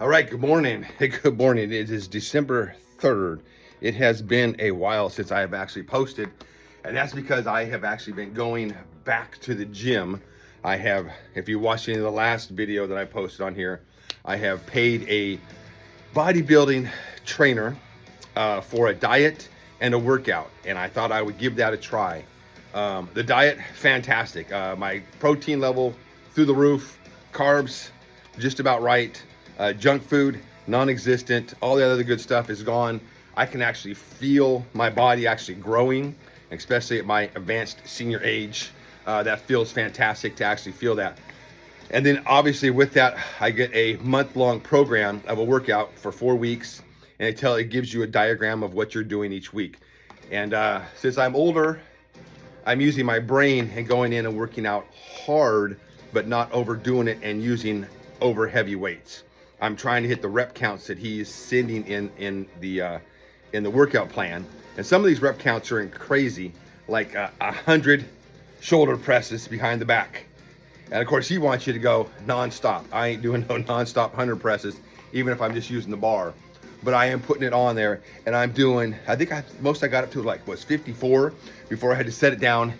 All right, good morning. Hey, good morning. It is December 3rd. It has been a while since I have actually posted, and that's because I have actually been going back to the gym. I have, if you watched any of the last video that I posted on here, I have paid a bodybuilding trainer for a diet and a workout, and I thought I would give that a try. The diet, fantastic. My protein level through the roof, carbs just about right, junk food non-existent, all the other good stuff is gone. I can actually feel my body actually growing, especially at my advanced senior age. That feels fantastic to actually feel that. And then obviously with that, I get a month-long program of a workout for 4 weeks, and it gives you a diagram of what you're doing each week. And since I'm older, I'm using my brain and going in and working out hard, but not overdoing it and using over heavy weights. I'm trying to hit the rep counts that he's sending in the workout plan. And some of these rep counts are crazy, like 100 shoulder presses behind the back. And of course, he wants you to go non-stop. I ain't doing no non-stop 100 presses, even if I'm just using the bar. But I am putting it on there, and I'm doing, I think most I got up to was 54 before I had to set it down,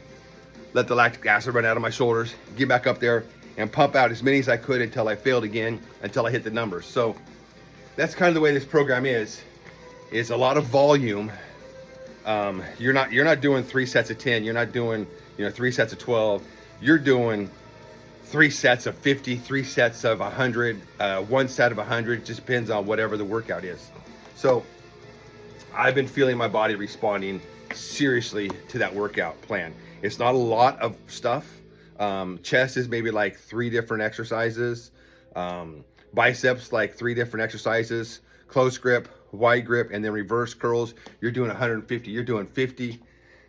let the lactic acid run out of my shoulders, get back up there, and pump out as many as I could until I failed again, until I hit the numbers. So that's kind of the way this program is. It's a lot of volume. You're not doing 3 sets of 10. You're not doing 3 sets of 12. You're doing 3 sets of 50, 3 sets of 100, 1 set of 100. Just depends on whatever the workout is. So I've been feeling my body responding seriously to that workout plan. It's not a lot of stuff. Chest is maybe like 3 different exercises. Biceps, like 3 different exercises. Close grip, wide grip, and then reverse curls. You're doing 150. You're doing 50.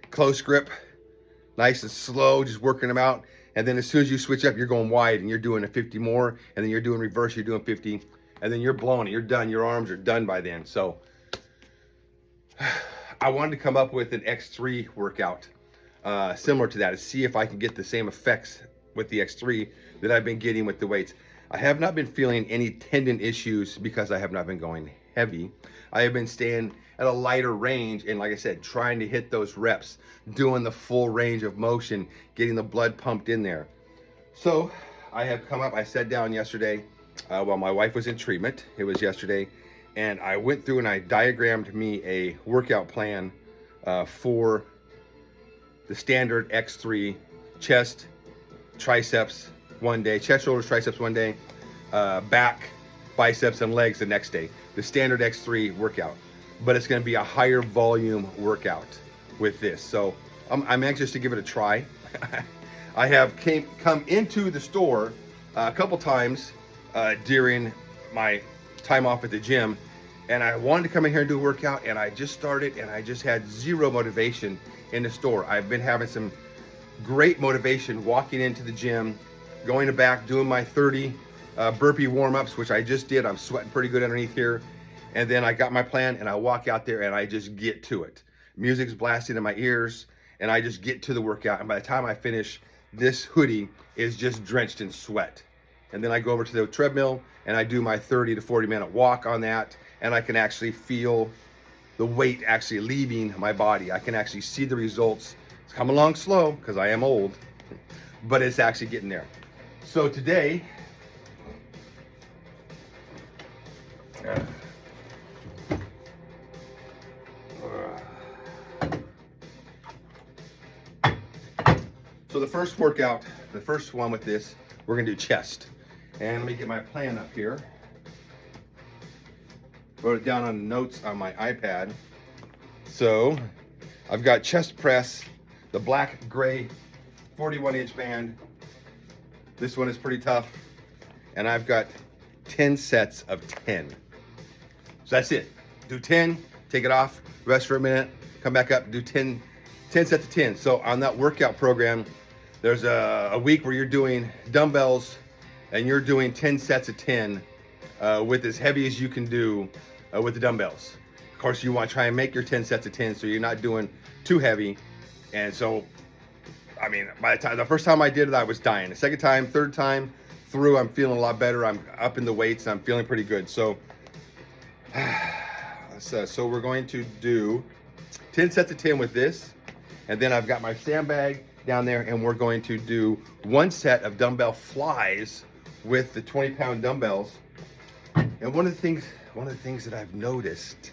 Close grip, nice and slow, just working them out. And then as soon as you switch up, you're going wide and you're doing a 50 more. And then you're doing reverse, you're doing 50. And then you're blowing it. You're done. Your arms are done by then. So I wanted to come up with an X3 workout similar to that, to see if I can get the same effects with the X3 that I've been getting with the weights. I have not been feeling any tendon issues because I have not been going heavy. I have been staying at a lighter range, and like I said, trying to hit those reps, doing the full range of motion, getting the blood pumped in there. So I have come up, I sat down yesterday while my wife was in treatment. It was yesterday, and I went through and I diagrammed me a workout plan for the standard X3: chest, triceps one day, chest, shoulders, triceps one day, back, biceps, and legs the next day. The standard X3 workout, but it's going to be a higher volume workout with this. So I'm anxious to give it a try. I have come into the store a couple times during my time off at the gym, and I wanted to come in here and do a workout, and I just started, and I just had zero motivation in the store. I've been having some great motivation walking into the gym, going to back, doing my 30 burpee warm-ups, which I just did. I'm sweating pretty good underneath here. And then I got my plan, and I walk out there and I just get to it. Music's blasting in my ears, and I just get to the workout. And by the time I finish, this hoodie is just drenched in sweat. And then I go over to the treadmill and I do my 30 to 40 minute walk on that, and I can actually feel the weight actually leaving my body. I can actually see the results. It's coming along slow because I am old, but it's actually getting there. So today, so the first workout, the first one with this, we're gonna do chest. And let me get my plan up here. Wrote it down on notes on my iPad. So I've got chest press, the black gray 41-inch band. This one is pretty tough. And I've got 10 sets of 10. So that's it. Do 10, take it off, rest for a minute, come back up, do 10 sets of 10. So on that workout program, there's a week where you're doing dumbbells and you're doing 10 sets of 10 with as heavy as you can do with the dumbbells. Of course, you want to try and make your 10 sets of 10 so you're not doing too heavy. And so, I mean, by the first time I did it, I was dying. The second time, third time, through. I'm feeling a lot better. I'm up in the weights. I'm feeling pretty good. So, so we're going to do 10 sets of 10 with this. And then I've got my sandbag down there, and we're going to do 1 set of dumbbell flies with the 20-pound dumbbells. And one of the things that I've noticed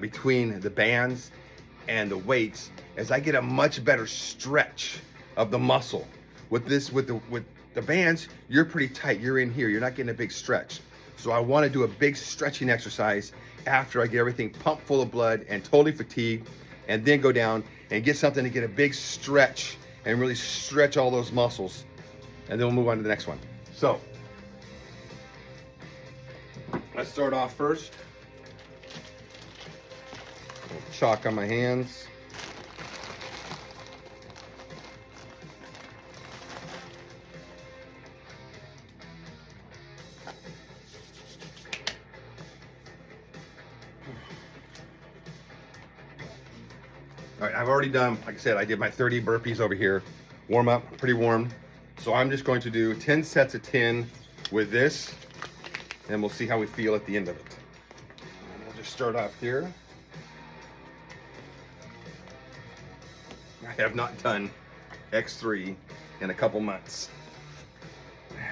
between the bands and the weights is I get a much better stretch of the muscle. With the bands, you're pretty tight. You're in here. You're not getting a big stretch. So I want to do a big stretching exercise after I get everything pumped full of blood and totally fatigued, and then go down and get something to get a big stretch and really stretch all those muscles. And then we'll move on to the next one. So let's start off first. Chalk on my hands. All right, I've already done, like I said, I did my 30 burpees over here. Warm up, pretty warm. So I'm just going to do 10 sets of 10 with this, and we'll see how we feel at the end of it. And we'll just start off here. I have not done X3 in a couple months. I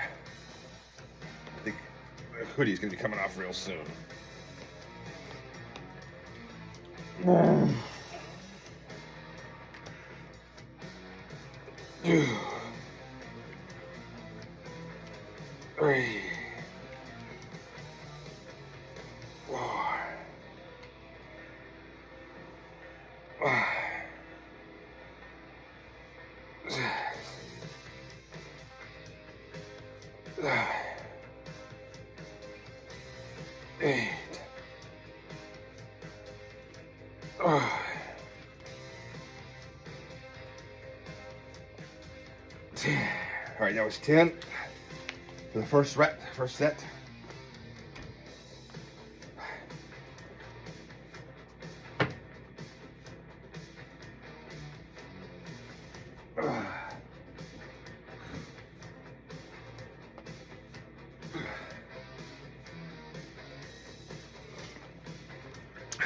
think the hoodie's gonna be coming off real soon. Three, 4, 5, 6, 7, 8, 9, 10. All right, that was 10 for the first set.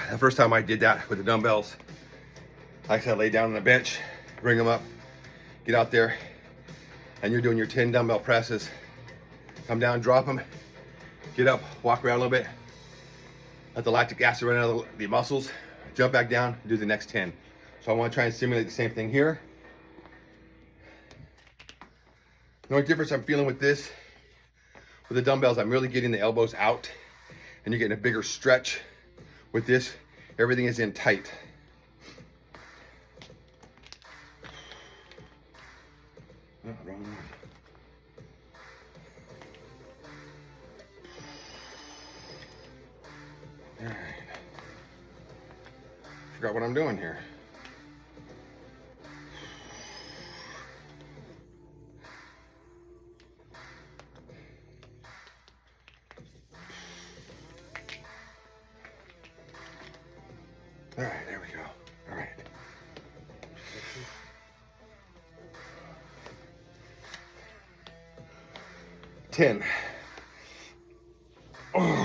The first time I did that with the dumbbells, like I said, lay down on the bench, bring them up, get out there, and you're doing your 10 dumbbell presses. Come down, drop them, get up, walk around a little bit, let the lactic acid run out of the muscles, jump back down, do the next 10. So I want to try and simulate the same thing here. The only difference I'm feeling with this, with the dumbbells, I'm really getting the elbows out, and you're getting a bigger stretch. With this, everything is in tight. Oh, wrong one. All right. Forgot what I'm doing here. All right, there we go. All right. 10. Oh.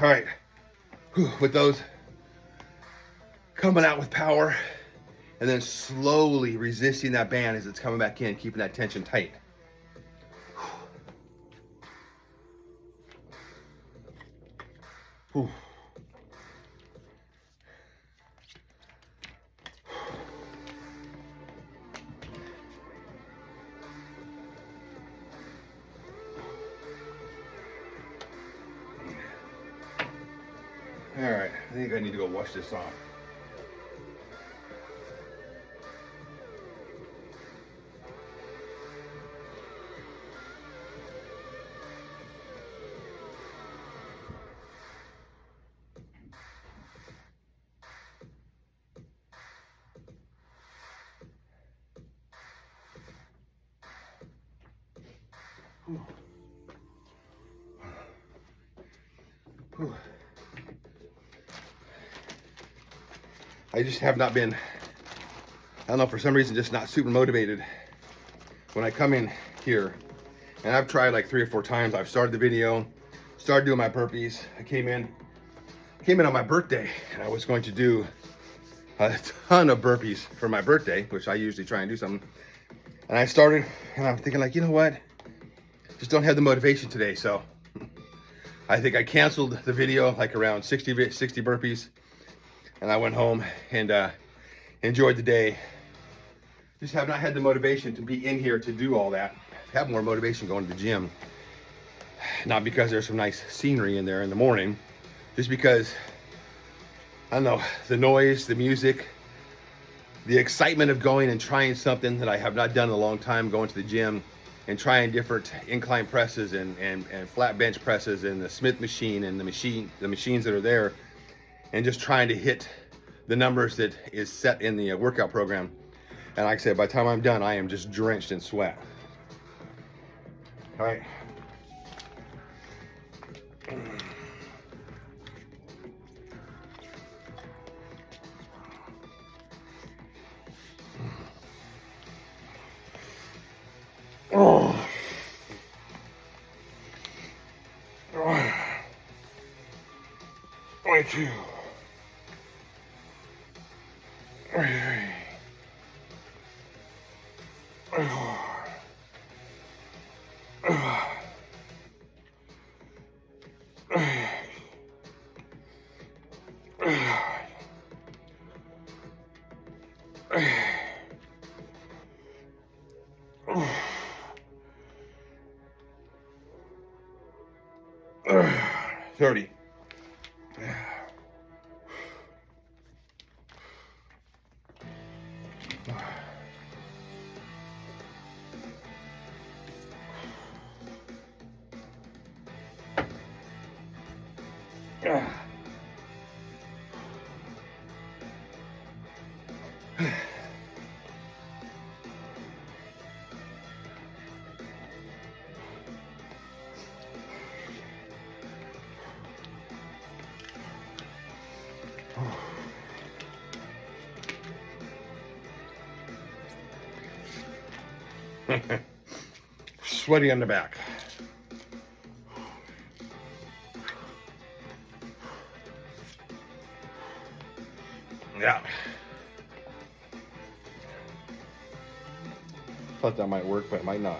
All right, with those coming out with power, and then slowly resisting that band as it's coming back in, keeping that tension tight. Whew. All right, I think I need to go wash this off. I just have not been, I don't know, for some reason, just not super motivated when I come in here. And I've tried like 3 or 4 times. I've started the video, started doing my burpees. I came in on my birthday, and I was going to do a ton of burpees for my birthday, which I usually try and do something. And I started, and I'm thinking like, you know what? Just don't have the motivation today. So I think I canceled the video like around 60 burpees, and I went home and enjoyed the day. Just have not had the motivation to be in here to do all that. Have more motivation going to the gym. Not because there's some nice scenery in there in the morning, just because, I don't know, the noise, the music, the excitement of going and trying something that I have not done in a long time, going to the gym and trying different incline presses and flat bench presses and the Smith machine and the machines that are there, and just trying to hit the numbers that is set in the workout program. And like I said, by the time I'm done, I am just drenched in sweat. All right. Oh. 22. 23. 24. 25. 30. Sweaty on the back. Yeah. Thought that might work, but it might not.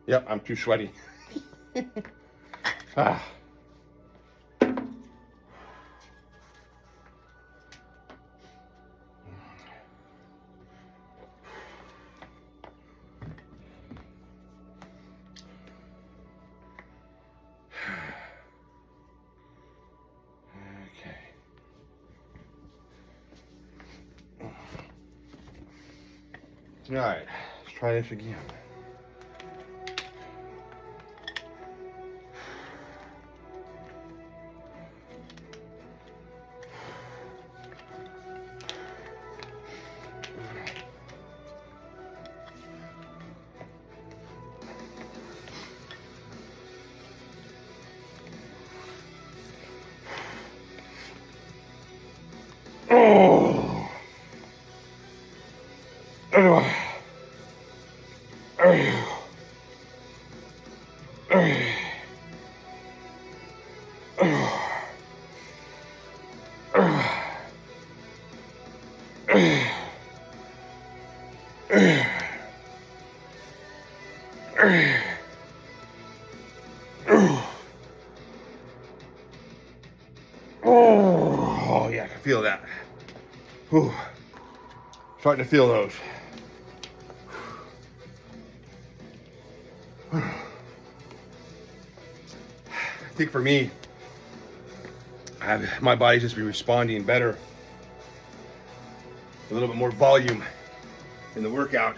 Yep, I'm too sweaty. Ah. Okay. All right, let's try this again. Oh! Anyway. Oh, yeah, I can feel that. Whew. Starting to feel those. I think for me, my body's just been responding better. A little bit more volume in the workout.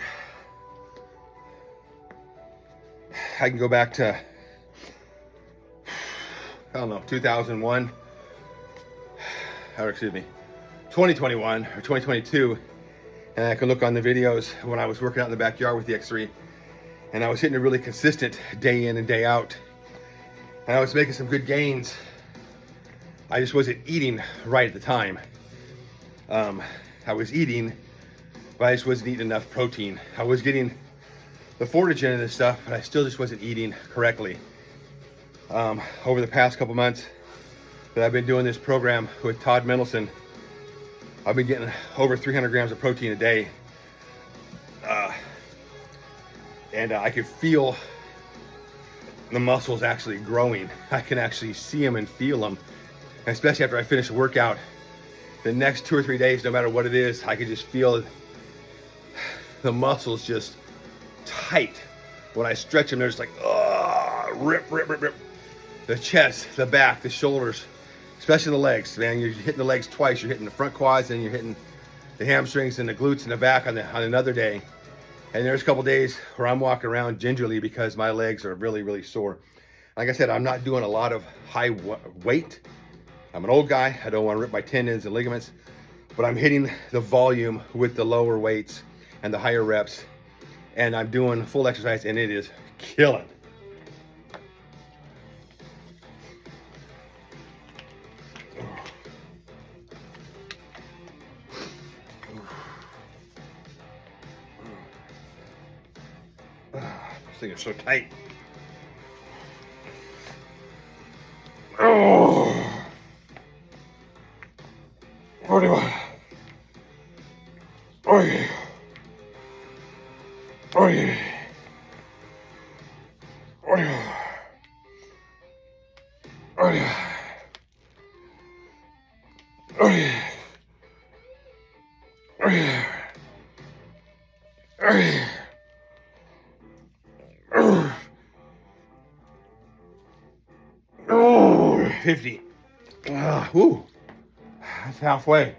I can go back to, I don't know, 2001, or excuse me, 2021 or 2022, and I can look on the videos when I was working out in the backyard with the X3, and I was hitting it really consistent day in and day out, and I was making some good gains. I just wasn't eating right at the time. I was eating, but I just wasn't eating enough protein. I was getting the forage in and this stuff, but I still just wasn't eating correctly. Over the past couple months that I've been doing this program with Todd Mendelson, I've been getting over 300 grams of protein a day. And I can feel the muscles actually growing. I can actually see them and feel them. And especially after I finish a workout, the next 2 or 3 days, no matter what it is, I can just feel the muscles just tight. When I stretch them, they're just like, oh, rip, rip, rip, rip. The chest, the back, the shoulders, especially the legs, man. You're hitting the legs twice. You're hitting the front quads and you're hitting the hamstrings and the glutes in the back on another day. And there's a couple days where I'm walking around gingerly because my legs are really, really sore. Like I said, I'm not doing a lot of high weight. I'm an old guy. I don't want to rip my tendons and ligaments, but I'm hitting the volume with the lower weights and the higher reps. And I'm doing full exercise and it is killing. This thing is so tight. Oh, 41. Oh yeah. Oh yeah. Oh yeah. Oh yeah. Oh yeah. Oh yeah. Oh yeah. Oh, 50. Woo. That's halfway.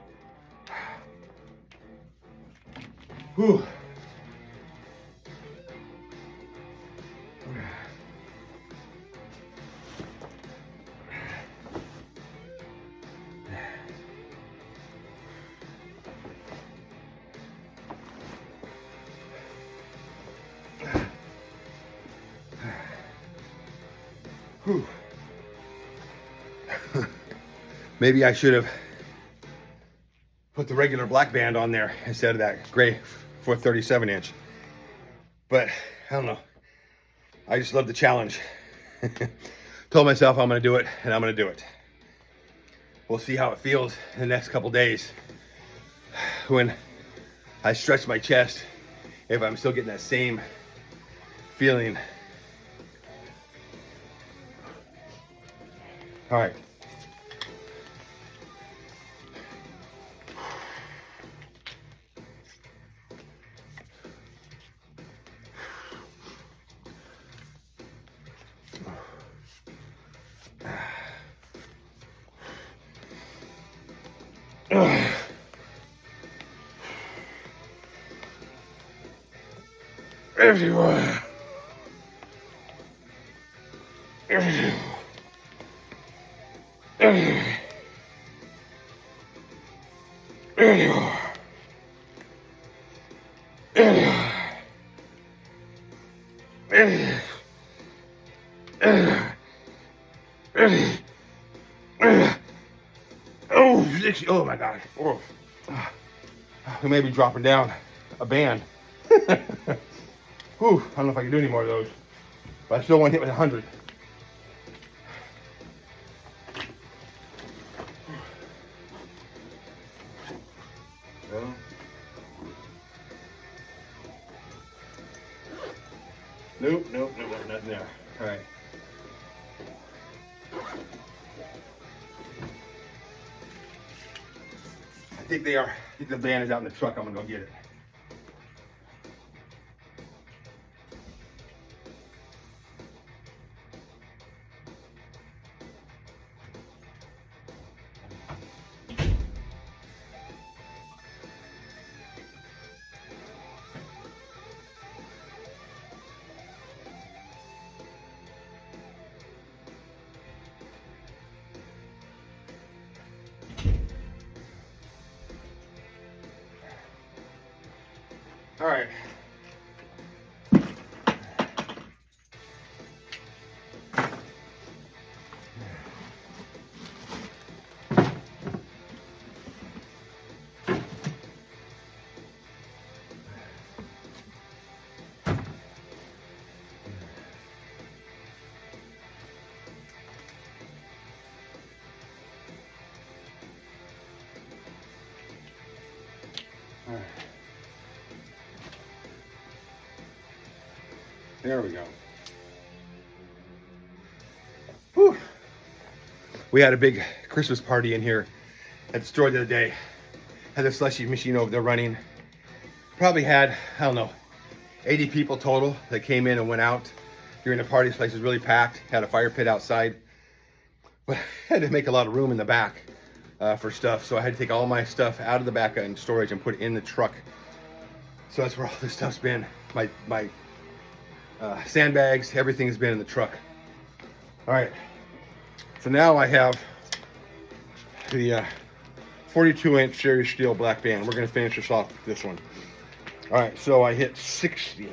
Whew. Whew. Maybe I should have put the regular black band on there instead of that gray 437-inch. But I don't know. I just love the challenge. Told myself I'm gonna do it, and I'm gonna do it. We'll see how it feels in the next couple days when I stretch my chest, if I'm still getting that same feeling. All right. Everywhere. Everywhere. Everywhere. Everywhere. Everywhere. Everywhere. Everywhere. Everywhere. Oh my God. Oh. We may be dropping down a band. Whew, I don't know if I can do any more of those, but I still want to hit with 100. Well, nope, nothing there. All right. I think they are. I think the band is out in the truck. I'm gonna go get it. All right. All right. There we go. Whew. We had a big Christmas party in here at the store the other day. Had a slushy machine over there running. Probably had, I don't know, 80 people total that came in and went out during the party. This place was really packed. Had a fire pit outside. But I had to make a lot of room in the back for stuff. So I had to take all my stuff out of the back in storage and put it in the truck. So that's where all this stuff's been. My sandbags, everything has been in the truck. All right. So now I have the 42-inch series steel black band. We're going to finish this off with this one. All right, so I hit 60.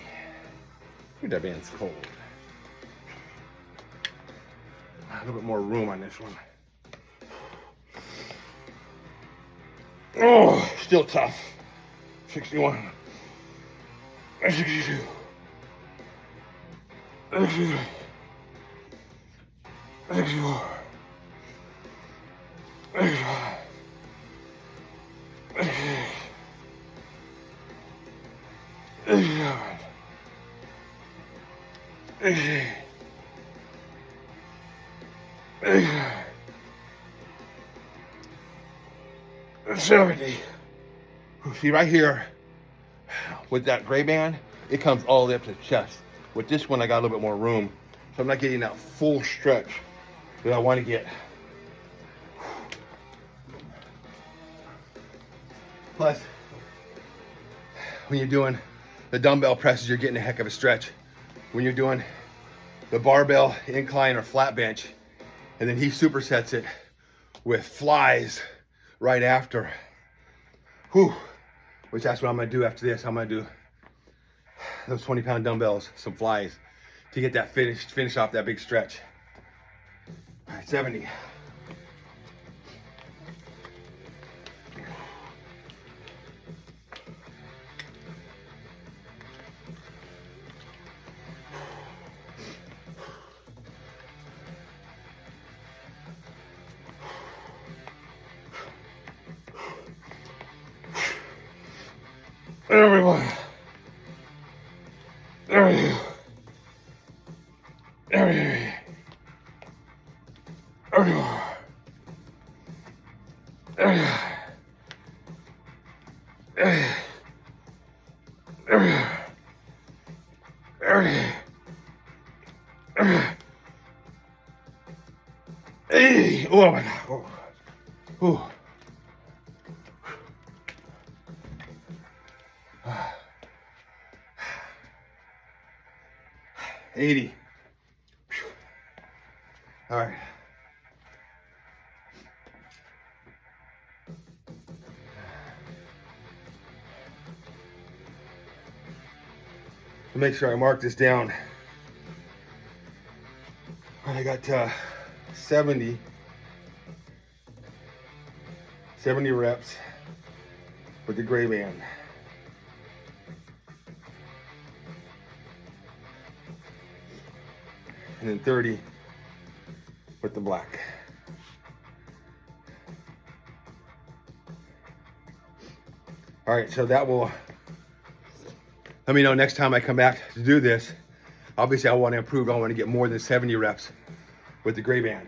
Ooh, that band's cold. A little bit more room on this one. Oh, still tough. 61. 62. 63. 64. 65. 66. 67. 68. 69. 70. See right here, with that gray band, it comes all the way up to the chest. With this one, I got a little bit more room, so I'm not getting that full stretch that I want to get. Plus, when you're doing the dumbbell presses, you're getting a heck of a stretch. When you're doing the barbell incline or flat bench, and then he supersets it with flies right after. Whew. Which that's what I'm gonna do after this. I'm gonna do those 20-pound dumbbells, some flies, to get that finish off that big stretch. All right, 70. Everyone. There you. There you. There you are. There you are. There you are. There you are. There you are. There you are. Hey! Oh my God. Oh. Oh. 80. All right. To make sure I mark this down, I got 70 reps with the gray band. And then 30 with the black. All right, so that will let me know next time I come back to do this. Obviously, I want to improve. I want to get more than 70 reps with the gray band.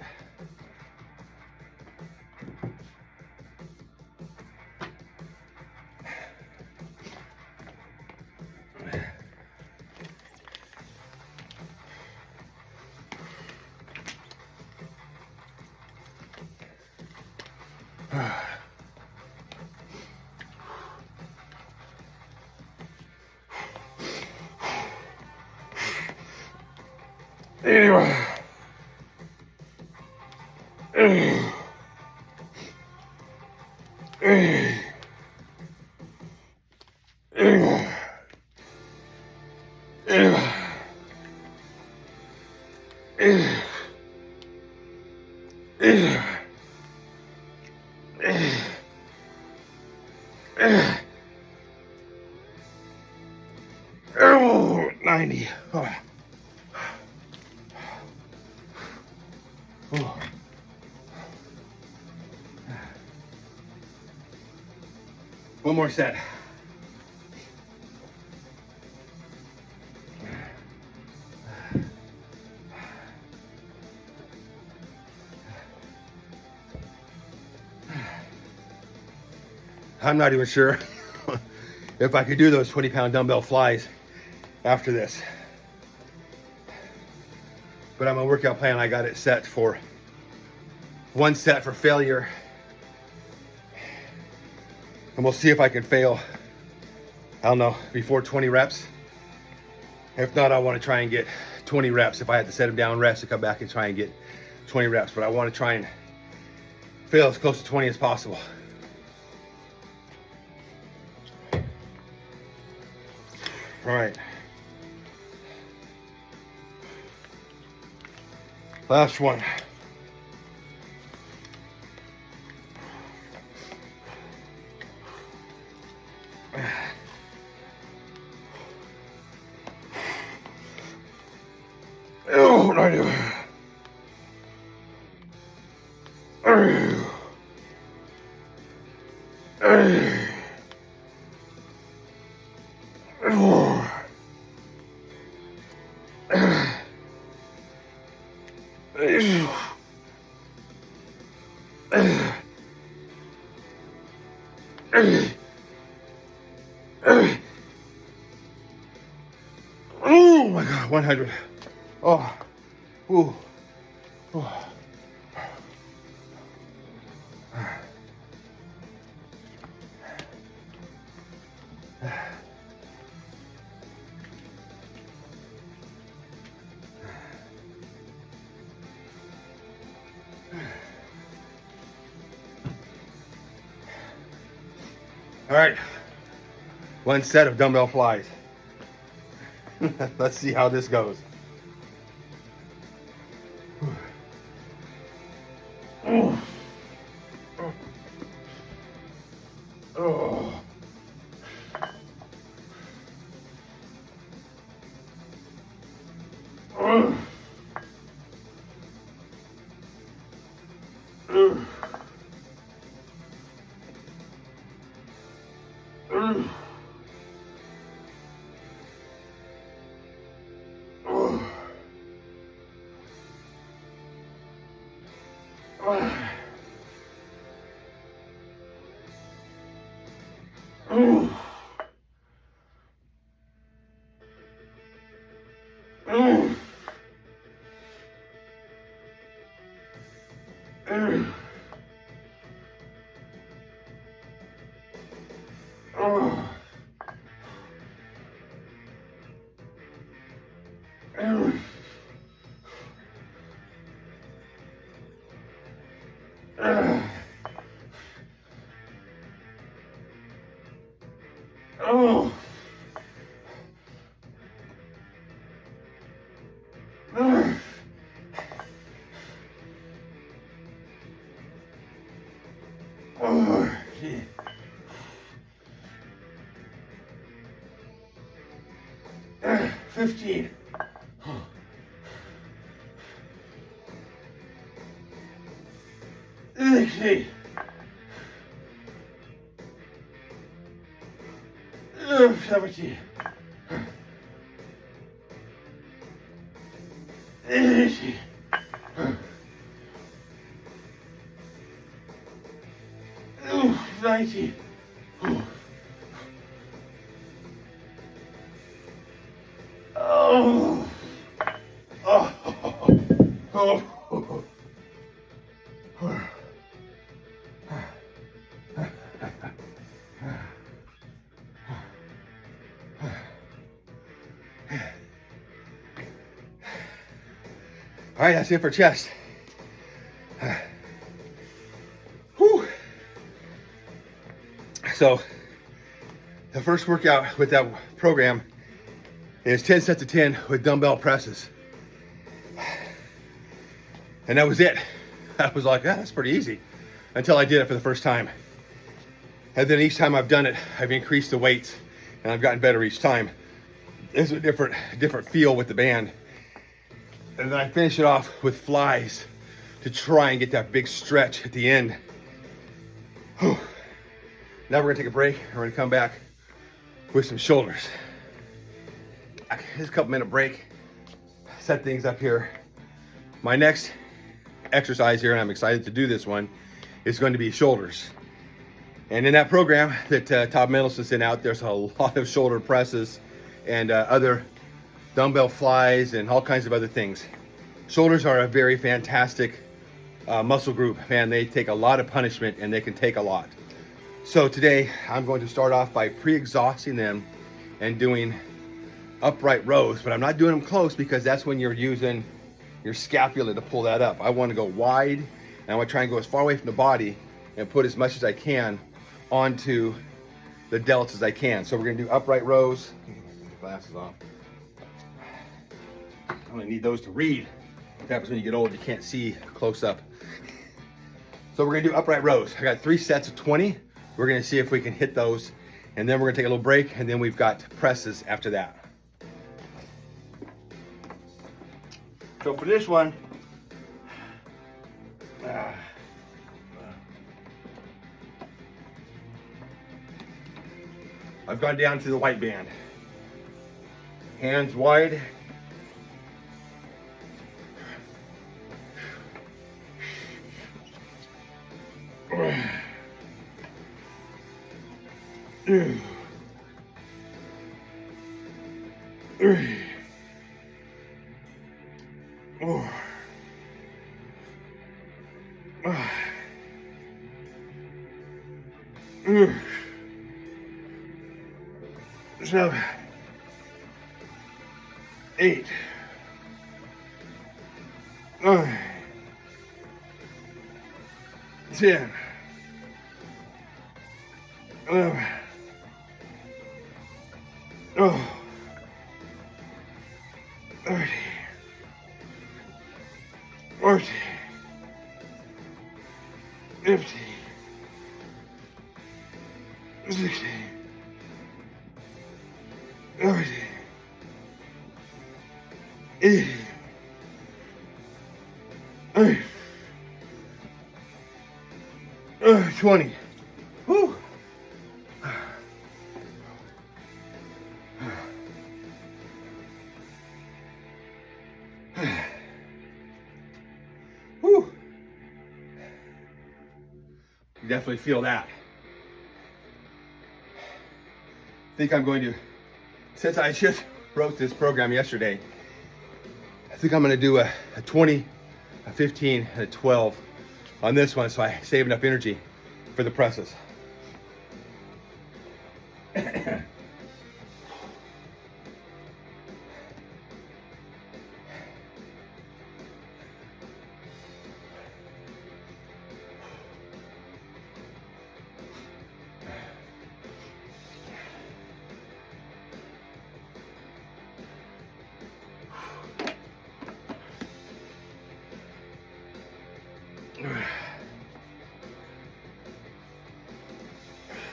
Anyway. Oh, 90. Oh. Oh. One more set. I'm not even sure if I could do those 20-pound dumbbell flies after this. But on my workout plan, I got it set for 1 set for failure. And we'll see if I can fail, I don't know, before 20 reps. If not, I want to try and get 20 reps. If I had to set them down, rest, to come back and try and get 20 reps. But I want to try and fail as close to 20 as possible. All right. Last one. Oh, 90. Oh my God, 100. Oh, ooh, oh. All right, 1 set of dumbbell flies. Let's see how this goes. Oh. Oh. Oh. Oh, yeah. 15. Okay. 17. 18. 19. Oh. Oh. Oh. All right, that's it for chest. Whew. So the first workout with that program is 10 sets of 10 with dumbbell presses. And that was it. I was like, that's pretty easy, until I did it for the first time. And then each time I've done it, I've increased the weights and I've gotten better each time. It's a different feel with the band. And then I finish it off with flies to try and get that big stretch at the end. Whew. Now we're gonna take a break. We're gonna come back with some shoulders. Just a couple minute break. Set things up here. My next exercise here, and I'm excited to do this one, is going to be shoulders. And in that program that Top Mentalist is sent out, there's a lot of shoulder presses and other dumbbell flies and all kinds of other things. Shoulders are a very fantastic muscle group. Man, they take a lot of punishment and they can take a lot. So today I'm going to start off by pre-exhausting them and doing upright rows, but I'm not doing them close because that's when you're using your scapula to pull that up. I want to go wide and I want to try and go as far away from the body and put as much as I can onto the delts as I can. So we're going to do upright rows. Glasses off. I'm going to need those to read. What happens when you get old, you can't see close up. So we're going to do upright rows. I got 3 sets of 20. We're going to see if we can hit those, and then we're going to take a little break, and then we've got presses after that. So for this one, I've gone down to the white band. Hands wide. Seven, 8, 9, 10, 11, 12, 13, 14, 15, 16, 17, 18, 20. Whew. Whew. You definitely feel that. I think I'm going to, since I just wrote this program yesterday, I think I'm going to do a 20, a 15, and a 12 on this one so I save enough energy for the presses.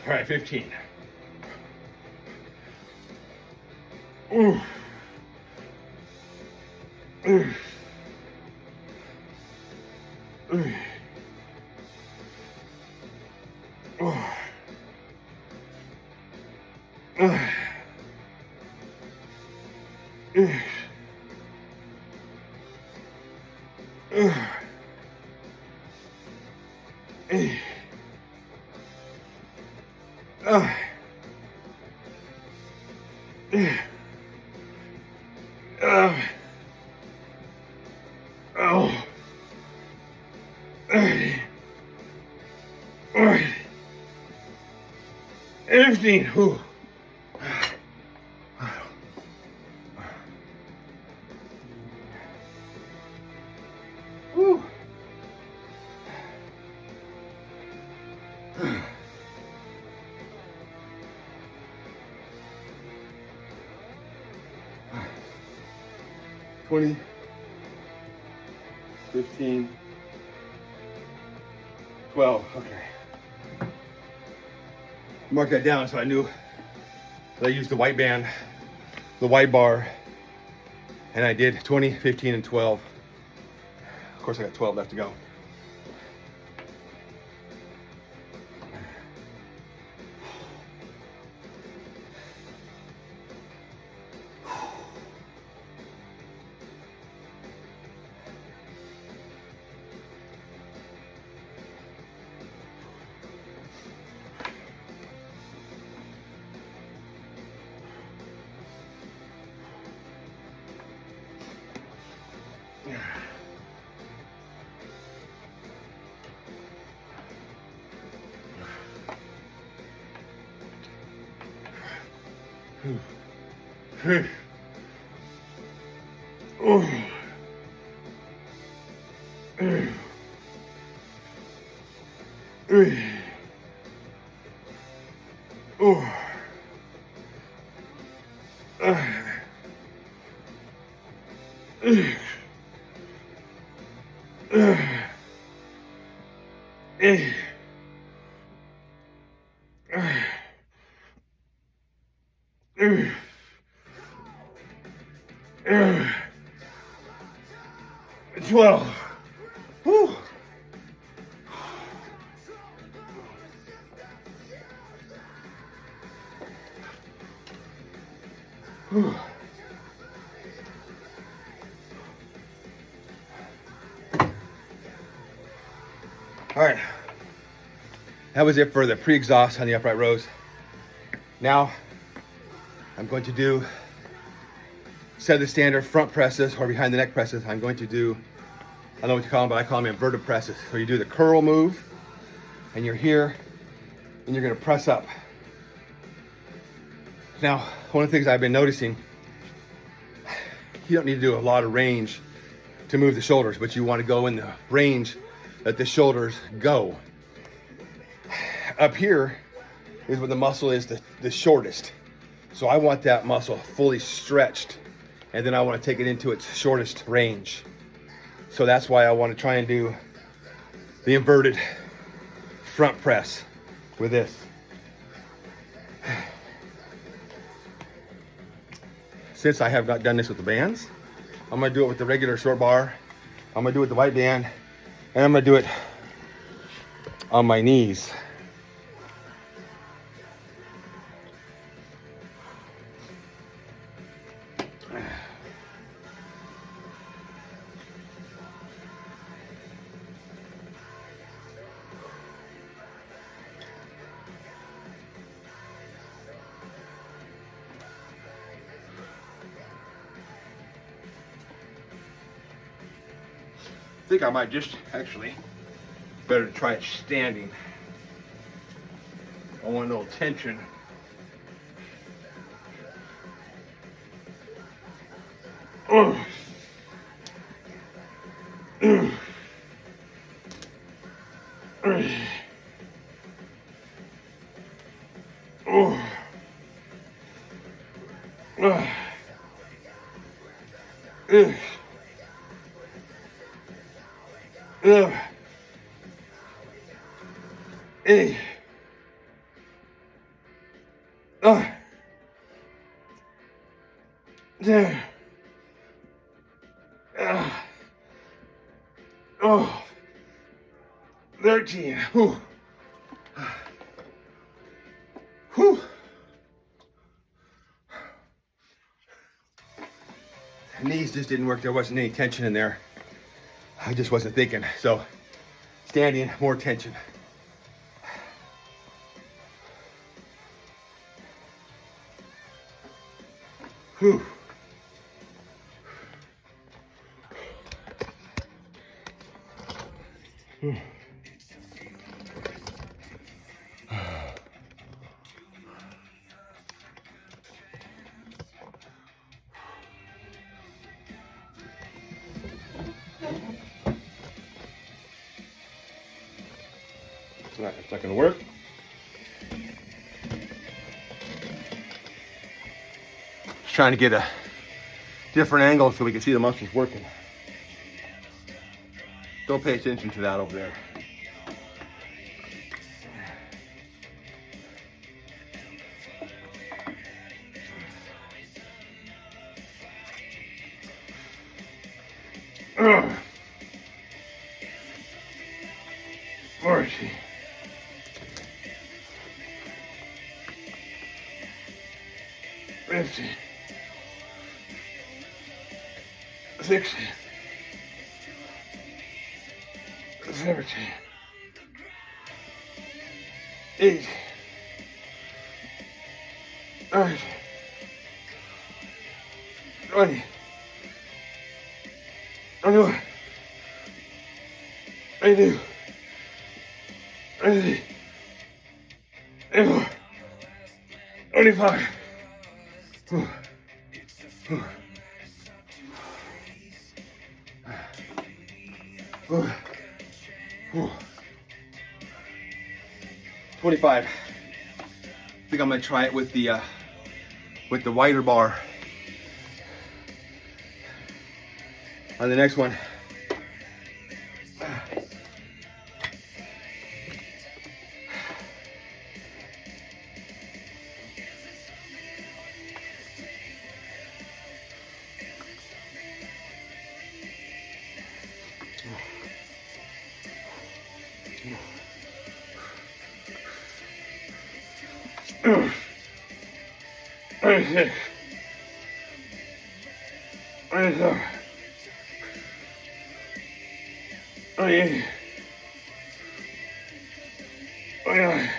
All right, 15. Ooh. Ooh. Ooh. Oh. Oh. 15. Whew. Whew. 20, 15, 12, okay. Mark that down so I knew that I used the white band the wide bar, and I did 20, 15, and 12. Of course, I got 12 left to go. Twelve. Whew. Whew. All right, that was it for the pre-exhaust on the upright rows. Now I'm going to do, instead of the standard front presses or behind the neck presses, I'm going to do, I don't know what you call them, but I call them inverted presses. So you do the curl move, and you're here, and you're gonna press up. Now, one of the things I've been noticing, you don't need to do a lot of range to move the shoulders, but you wanna go in the range that the shoulders go. Up here is where the muscle is the shortest. So I want that muscle fully stretched, and then I want to take it into its shortest range. So that's why I want to try and do the inverted front press with this. Since I have not done this with the bands, I'm going to do it with the regular short bar. I'm going to do it with the white band, and I'm going to do it on my knees. I think I might just actually better try it standing. I want a little tension. Oh, 13. Whew. Whew. Knees just didn't work. There wasn't any tension in there. I just wasn't thinking. So standing, more tension. Whew. It's not gonna work. Just trying to get a different angle so we can see the muscles working. Don't pay attention to that over there. 40. 50. 60. 70. 80. 90. 20. 21. 22. 23. 24. 25. 25. I think I'm gonna try it with the wider bar on the next one. Oh, 26, 27, 28, 29,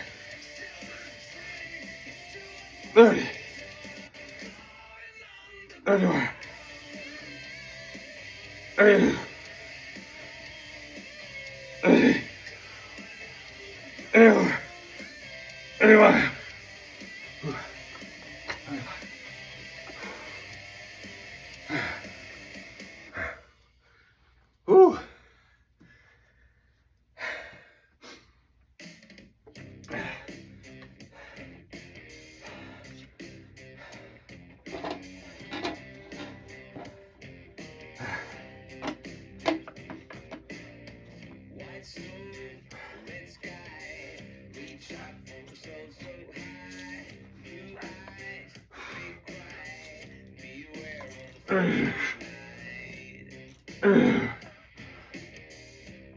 30, 31, 32, 33, 34, 35. Ooh.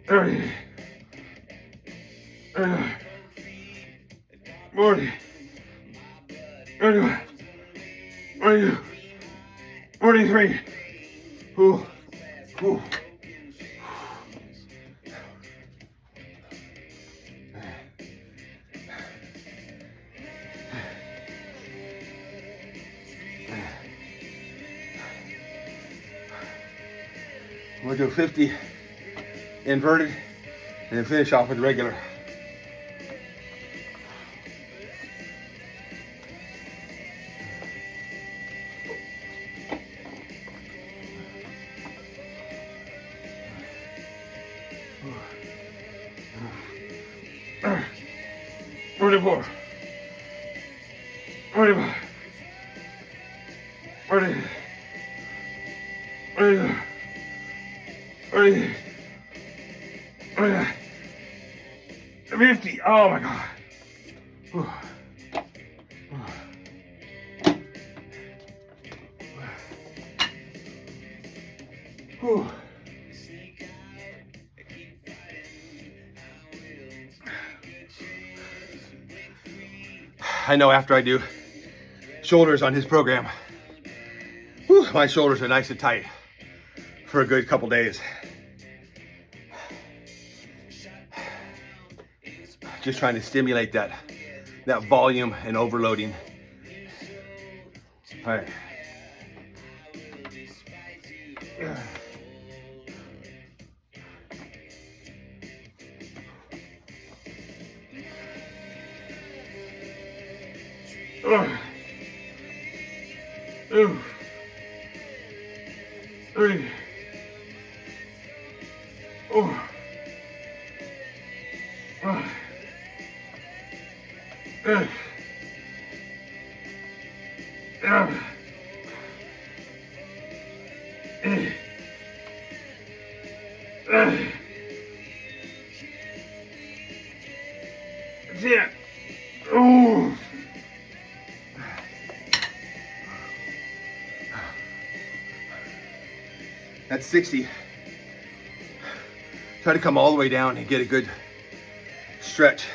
Thirty. 40, 41, 42, 43. Ooh. Ooh. We'll do 50 inverted and then finish off with regular. Forty-four. 45. 40. 42. 46. 49. 50. Oh my God. Whew. Whew. I know after I do shoulders on his program, whew, my shoulders are nice and tight for a good couple days. Just trying to stimulate that volume and overloading. All right. Two, 3, 4, 5, 6, 7, 8, 9, 10. Ooh. That's 60 Try to come all the way down and get a good stretch.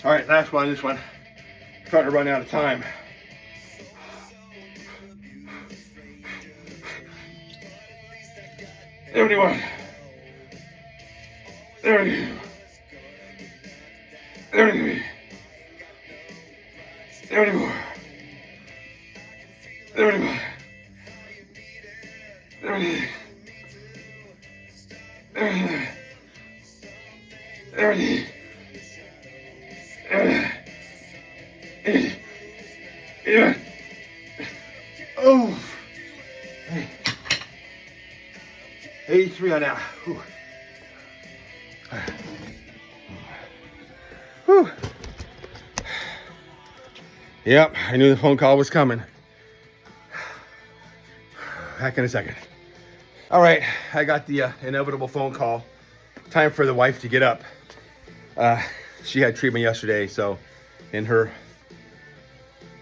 All right, last one. This one, starting to run out of time. Everyone. 32. 33. 34. 35. 36. 37. 38. 81. Oh. 83 on that. Whew. Whew. Yep, I knew the phone call was coming. Back in a second. All right, I got the inevitable phone call. Time for the wife to get up. She had treatment yesterday, so in her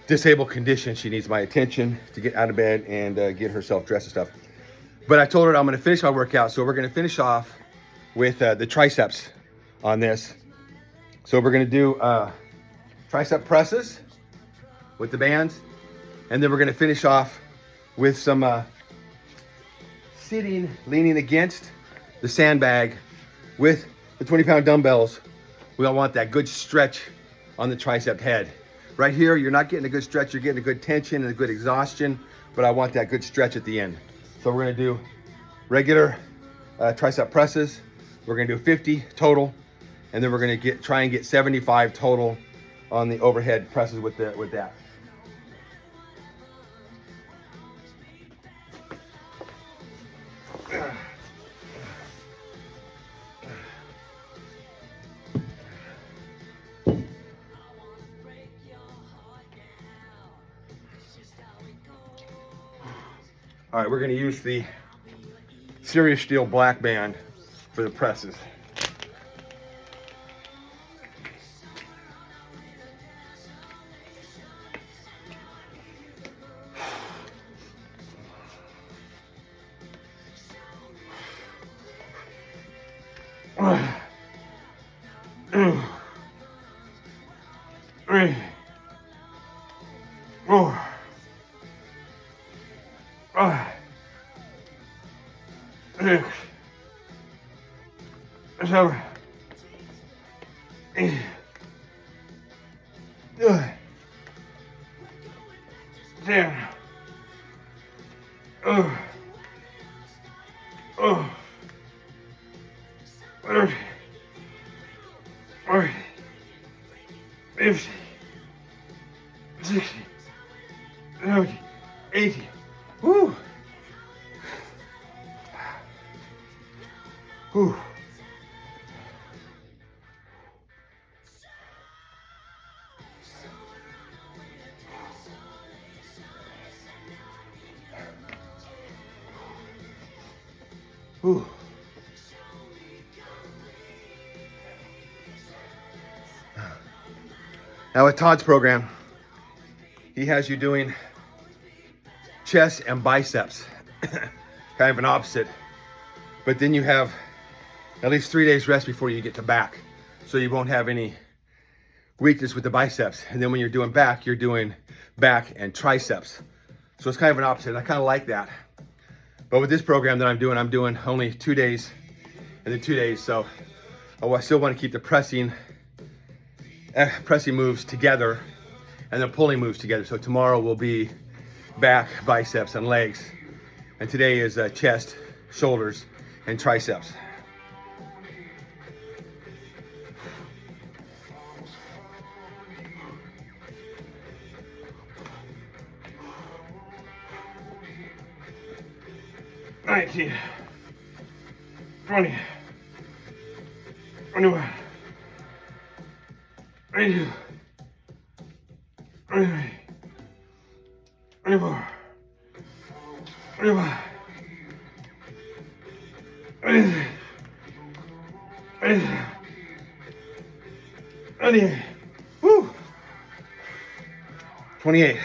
disabled condition, she needs my attention to get out of bed and get herself dressed and stuff. But I told her I'm gonna finish my workout, so we're gonna finish off with the triceps on this. So we're gonna do tricep presses with the bands, and then we're gonna finish off with some sitting, leaning against the sandbag with the 20-pound dumbbells. We all want that good stretch on the tricep head. Right here, you're not getting a good stretch, you're getting a good tension and a good exhaustion, but I want that good stretch at the end. So we're gonna do regular tricep presses. We're gonna do 50 total, and then we're gonna try and get 75 total on the overhead presses with that. All right, we're gonna use the Serious Steel black band for the presses. Woo. Whew. Whew. Now with Todd's program, he has you doing chest and biceps, kind of an opposite. But then you have at least 3 days rest before you get to back. So you won't have any weakness with the biceps. And then when you're doing back, you're doing back and triceps. So it's kind of an opposite. I kind of like that. But with this program that I'm doing only 2 days and then 2 days. So I still want to keep the pressing moves together and the pulling moves together. So tomorrow will be back, biceps, and legs. And today is chest, shoulders, and triceps. $19, $20, $21, $22, $23, $24, $25, $26, $27, $28, woo, 28.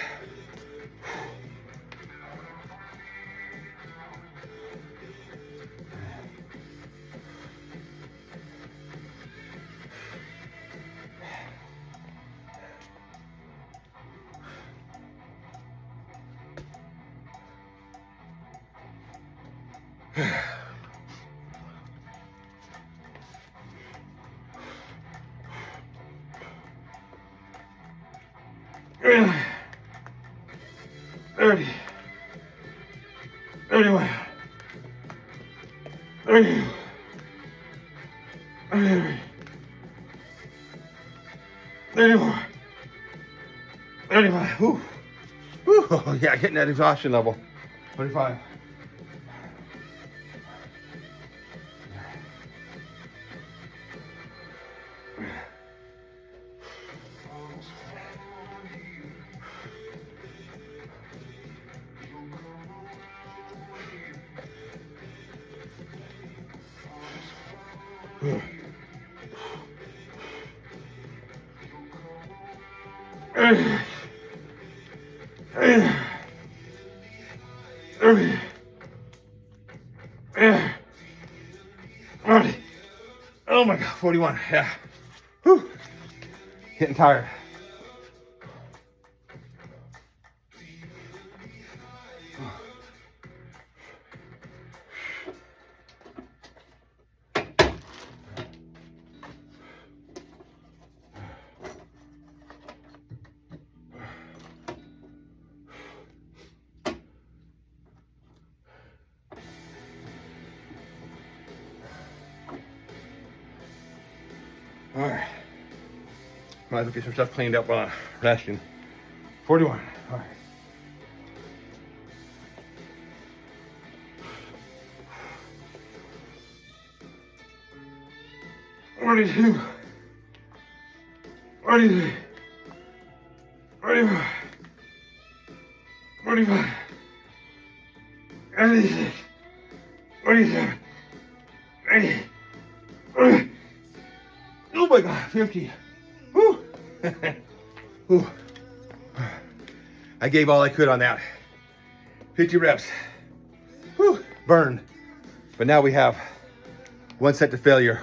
Really? 30, 31, 32, 33, 34, 35. Whew. Whew. Oh, yeah, getting that exhaustion level. 25. Oh my God, 41. Yeah. Whew. Getting tired. All right. Might as well get some stuff cleaned up while I'm resting. 41. All right. What is you? 43, 44, 45, 46, 47, 80, 40. Oh my God, 50. Whew. Whew. I gave all I could on that. 50 reps. Whew. Burned. But now we have one set to failure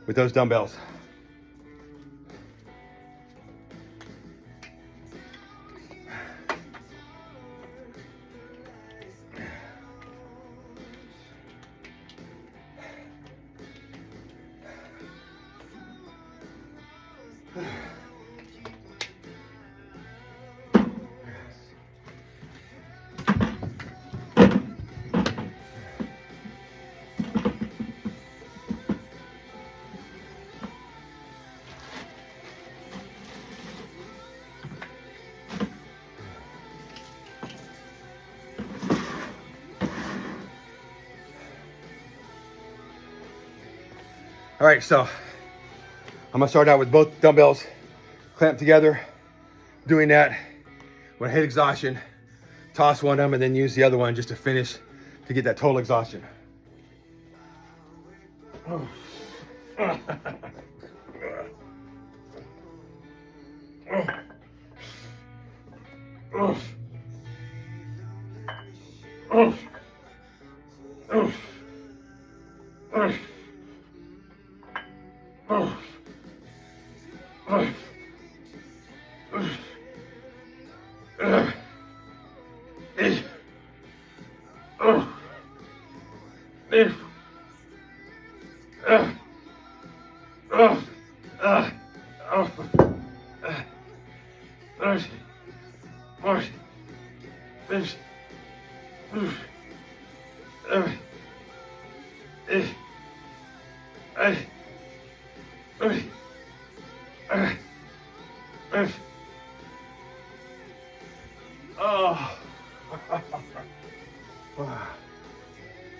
with those dumbbells. All right, so I'm gonna start out with both dumbbells clamped together. Doing that, when I hit exhaustion, toss one of them and then use the other one just to finish to get that total exhaustion. Oh.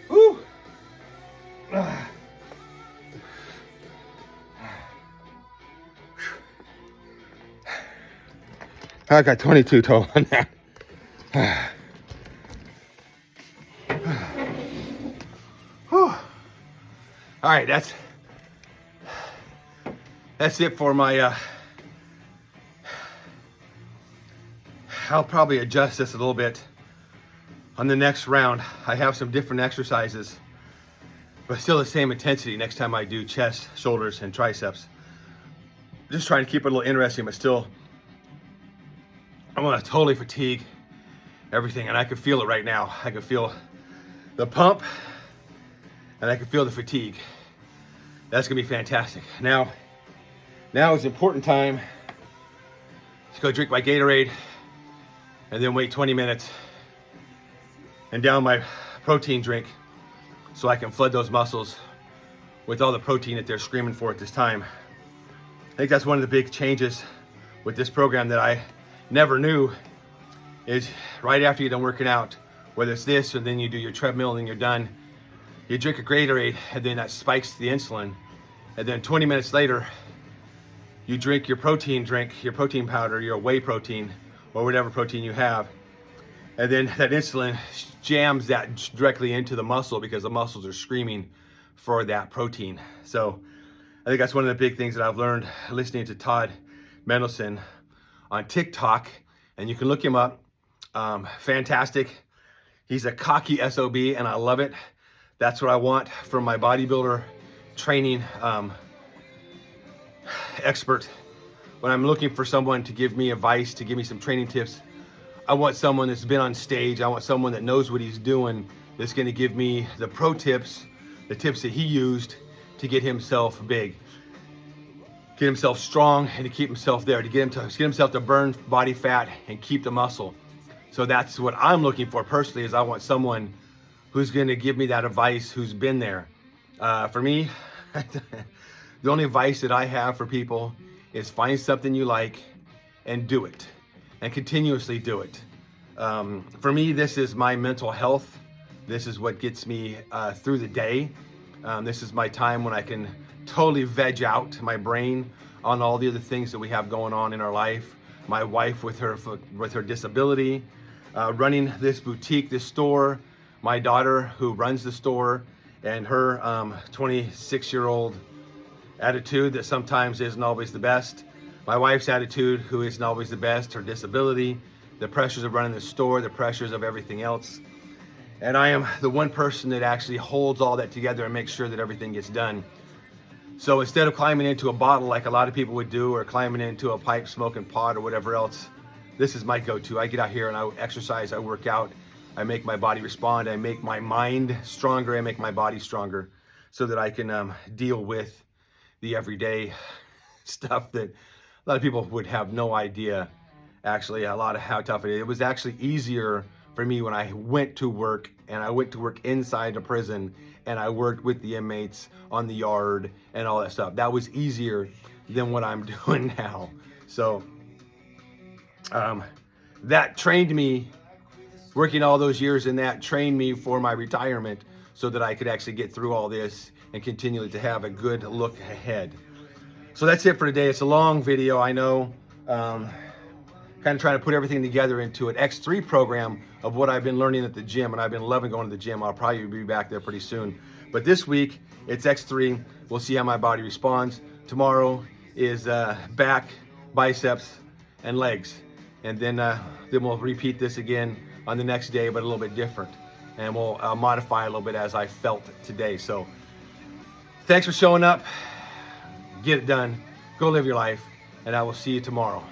Whew. I got 22 total on that. Whew. All right, that's it for my I'll probably adjust this a little bit on the next round. I have some different exercises, but still the same intensity next time I do chest, shoulders, and triceps. Just trying to keep it a little interesting, but still, I want to totally fatigue everything, and I can feel it right now. I can feel the pump, and I can feel the fatigue. That's gonna be fantastic. Now is the important time to go drink my Gatorade, and then wait 20 minutes and down my protein drink so I can flood those muscles with all the protein that they're screaming for at this time. I think that's one of the big changes with this program that I never knew is right after you're done working out, whether it's this or then you do your treadmill and then you're done, you drink a Gatorade and then that spikes the insulin. And then 20 minutes later, you drink your protein drink, your protein powder, your whey protein, or whatever protein you have. And then that insulin jams that directly into the muscle because the muscles are screaming for that protein. So I think that's one of the big things that I've learned listening to Todd Mendelson on TikTok. And you can look him up. Fantastic. He's a cocky SOB and I love it. That's what I want from my bodybuilder training expert. When I'm looking for someone to give me advice, to give me some training tips, I want someone that's been on stage. I want someone that knows what he's doing, that's gonna give me the pro tips, the tips that he used to get himself big, get himself strong, and to keep himself there, to get himself to burn body fat and keep the muscle. So that's what I'm looking for personally, is I want someone who's gonna give me that advice, who's been there. For me, the only advice that I have for people is find something you like and do it, and continuously do it. For me, this is my mental health. This is what gets me through the day. This is my time when I can totally veg out my brain on all the other things that we have going on in our life. My wife with her disability, running this boutique, this store, my daughter who runs the store, and her 26-year-old attitude that sometimes isn't always the best. My wife's attitude, who isn't always the best, her disability, the pressures of running the store, the pressures of everything else. And I am the one person that actually holds all that together and makes sure that everything gets done. So instead of climbing into a bottle like a lot of people would do, or climbing into a pipe smoking pot or whatever else, this is my go-to. I get out here and I exercise, I work out, I make my body respond, I make my mind stronger, I make my body stronger so that I can deal with the everyday stuff that a lot of people would have no idea actually a lot of how tough it is. It was actually easier for me when I went to work, and I went to work inside the prison, and I worked with the inmates on the yard and all that stuff. That was easier than what I'm doing now. So that trained me, working all those years in that trained me for my retirement so that I could actually get through all this and continue to have a good look ahead. So that's it for today. It's a long video, I know. Kind of trying to put everything together into an X3 program of what I've been learning at the gym, and I've been loving going to the gym. I'll probably be back there pretty soon. But this week, it's X3. We'll see how my body responds. Tomorrow is back, biceps, and legs. And then we'll repeat this again on the next day, but a little bit different. And we'll modify a little bit as I felt today. So thanks for showing up. Get it done. Go live your life. And I will see you tomorrow.